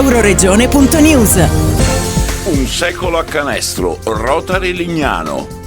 Euroregione.news. Un secolo a canestro, Rotary Lignano.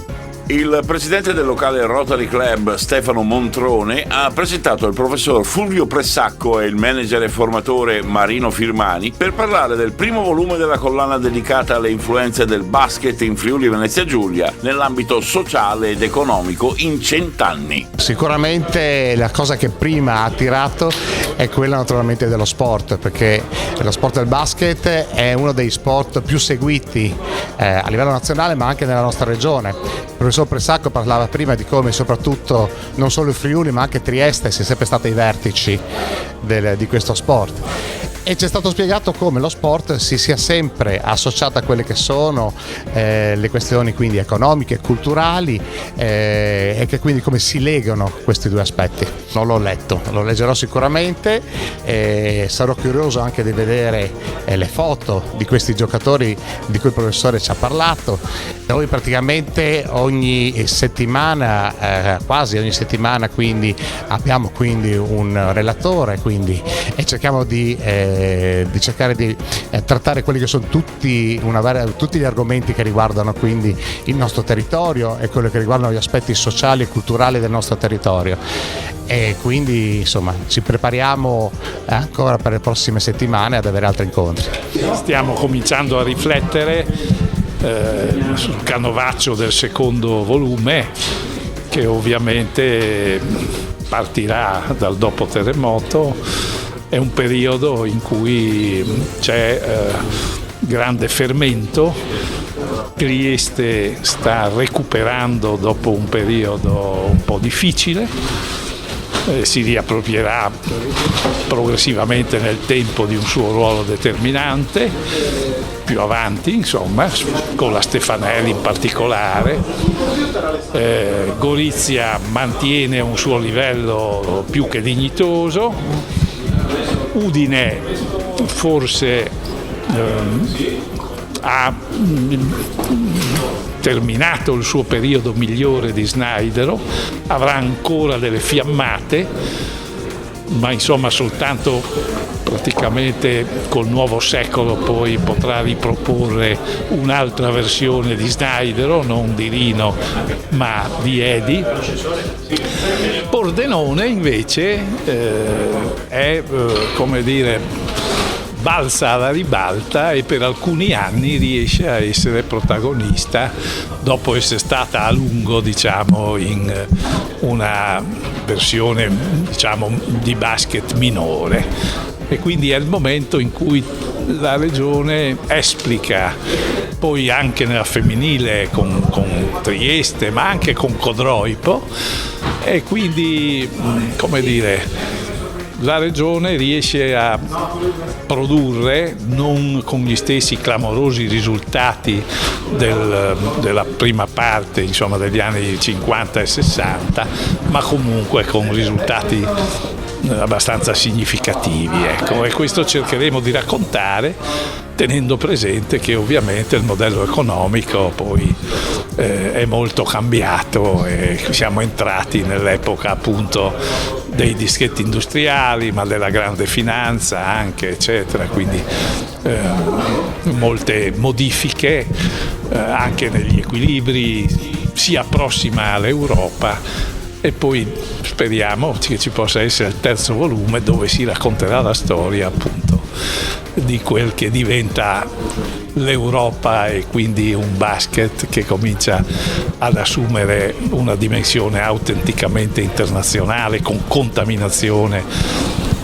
Il presidente del locale Rotary Club, Stefano Montrone, ha presentato il professor Fulvio Pressacco e il manager e formatore Marino Firmani per parlare del primo volume della collana dedicata alle influenze del basket in Friuli Venezia Giulia nell'ambito sociale ed economico in 100 anni. Sicuramente la cosa che prima ha attirato è quella naturalmente dello sport, perché lo sport del basket è uno dei sport più seguiti a livello nazionale ma anche nella nostra regione. Il professor Pressacco parlava prima di come soprattutto non solo il Friuli ma anche Trieste sia sempre stata ai vertici di questo sport. E ci è stato spiegato come lo sport si sia sempre associato a quelle che sono le questioni quindi economiche, culturali e che quindi come si legano questi due aspetti. Non l'ho letto, lo leggerò sicuramente e sarò curioso anche di vedere le foto di questi giocatori di cui il professore ci ha parlato. Noi praticamente ogni settimana, quasi ogni settimana quindi abbiamo quindi un relatore e cerchiamo di cercare di trattare quelli che sono tutti gli argomenti che riguardano quindi il nostro territorio e quello che riguardano gli aspetti sociali e culturali del nostro territorio. E quindi insomma ci prepariamo ancora per le prossime settimane ad avere altri incontri. Stiamo cominciando a riflettere sul canovaccio del secondo volume, che ovviamente partirà dal dopo terremoto. È un periodo in cui c'è grande fermento. Trieste sta recuperando dopo un periodo un po' difficile, si riapproprierà progressivamente nel tempo di un suo ruolo determinante, più avanti insomma, con la Stefanelli in particolare. Gorizia mantiene un suo livello più che dignitoso. Udine forse ha terminato il suo periodo migliore di Snaidero, avrà ancora delle fiammate, ma insomma soltanto praticamente col nuovo secolo poi potrà riproporre un'altra versione di Snaidero, non di Rino ma di Edi. Pordenone invece è come dire balza alla ribalta e per alcuni anni riesce a essere protagonista dopo essere stata a lungo diciamo in una versione diciamo di basket minore, e quindi è il momento in cui la regione esplica poi anche nella femminile con Trieste ma anche con Codroipo, e quindi come dire la regione riesce a produrre, non con gli stessi clamorosi risultati della prima parte insomma degli anni 50 e 60, ma comunque con risultati abbastanza significativi, ecco. E questo cercheremo di raccontare tenendo presente che ovviamente il modello economico poi è molto cambiato e siamo entrati nell'epoca appunto dei dischetti industriali, ma della grande finanza anche, eccetera, quindi molte modifiche anche negli equilibri, si approssima all'Europa. E poi speriamo che ci possa essere il terzo volume dove si racconterà la storia appunto di quel che diventa l'Europa e quindi un basket che comincia ad assumere una dimensione autenticamente internazionale, con contaminazione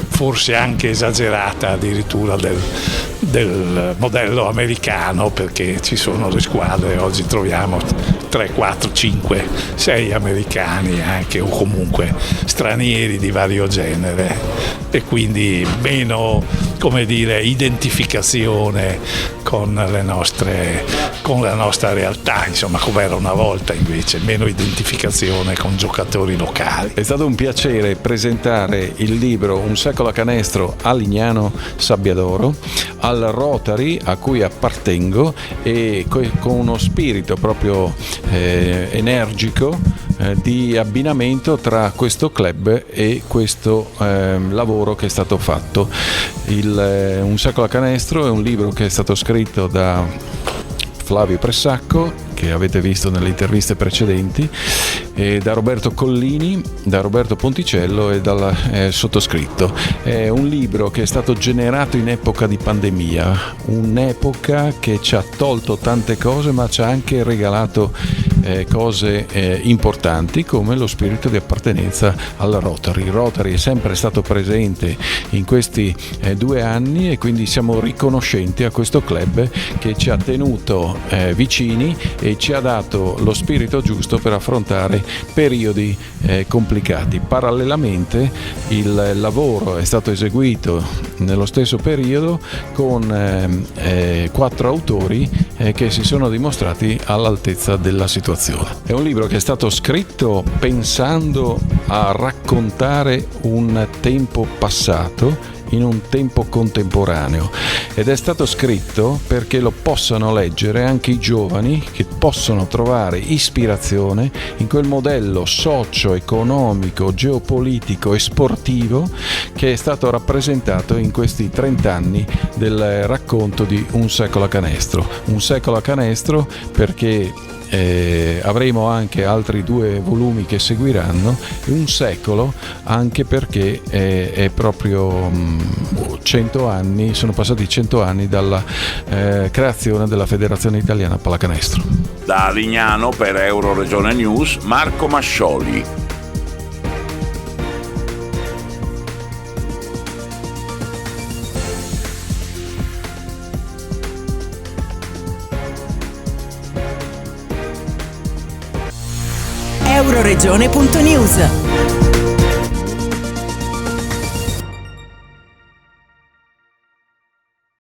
forse anche esagerata addirittura del modello americano, perché ci sono le squadre, oggi troviamo 3, 4, 5, 6 americani anche, o comunque stranieri di vario genere, e quindi meno, come dire, identificazione con la nostra realtà, insomma, come era una volta invece, meno identificazione con giocatori locali. È stato un piacere presentare il libro Un secolo a canestro a Lignano Sabbiadoro, al Rotary a cui appartengo, e con uno spirito proprio energico di abbinamento tra questo club e questo lavoro che è stato fatto. Un secolo a canestro è un libro che è stato scritto da Flavio Pressacco, che avete visto nelle interviste precedenti, e da Roberto Collini, da Roberto Ponticello e dal sottoscritto. È un libro che è stato generato in epoca di pandemia, un'epoca che ci ha tolto tante cose ma ci ha anche regalato cose importanti, come lo spirito di appartenenza al Rotary. Il Rotary è sempre stato presente in questi 2 anni e quindi siamo riconoscenti a questo club che ci ha tenuto vicini e ci ha dato lo spirito giusto per affrontare periodi complicati. Parallelamente il lavoro è stato eseguito nello stesso periodo con 4 autori che si sono dimostrati all'altezza della situazione. È un libro che è stato scritto pensando a raccontare un tempo passato in un tempo contemporaneo, ed è stato scritto perché lo possano leggere anche i giovani, che possono trovare ispirazione in quel modello socio-economico, geopolitico e sportivo che è stato rappresentato in questi 30 anni del racconto di Un secolo a canestro. Un secolo a canestro perché avremo anche altri 2 volumi che seguiranno, un secolo anche perché è proprio 100 anni, sono passati 100 anni dalla creazione della Federazione Italiana Pallacanestro. Da Lignano per Euroregione News, Marco Mascioli. Euroregione.news